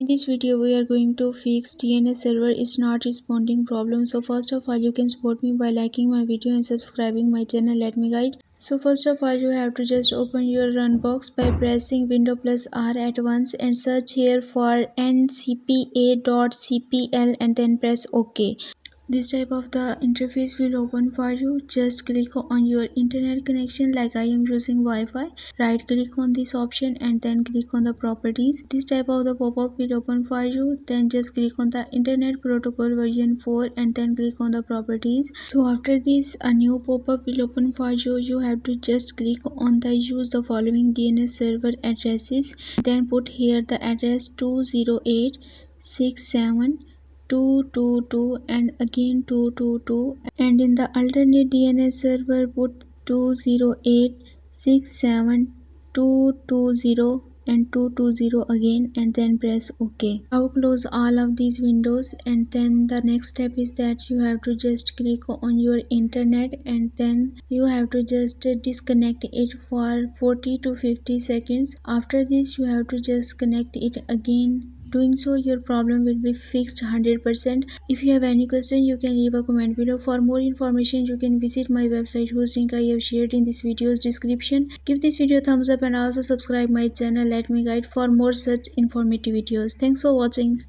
In this video, we are going to fix DNS server is not responding problem. So first of all, you can support me by liking my video and subscribing my channel. Let me guide. So first of all, you have to just open your run box by pressing Window plus R at once and search here for ncpa.cpl and then press OK. This type of the interface will open for you. Just click on your internet connection, like I am using Wi-Fi. Right click on this option and then click on the properties. This type of the pop-up will open for you. Then just click on the internet protocol version 4 and then click on the properties. So after this, a new pop-up will open for you. You have to just click on the use the following DNS server addresses. Then put here the address 208.67.222 and again 222, and in the alternate DNS server put 208.67.220 and 220 again and then press OK. Now close all of these windows, and then the next step is that you have to just click on your internet and then you have to just disconnect it for 40 to 50 seconds. After this, you have to just connect it again. Doing so, your problem will be fixed 100%. If you have any question, you can leave a comment below. For more information, you can visit my website whose link I have shared in this video's description. Give this video a thumbs up and also subscribe my channel. Let me guide for more such informative videos. Thanks for watching.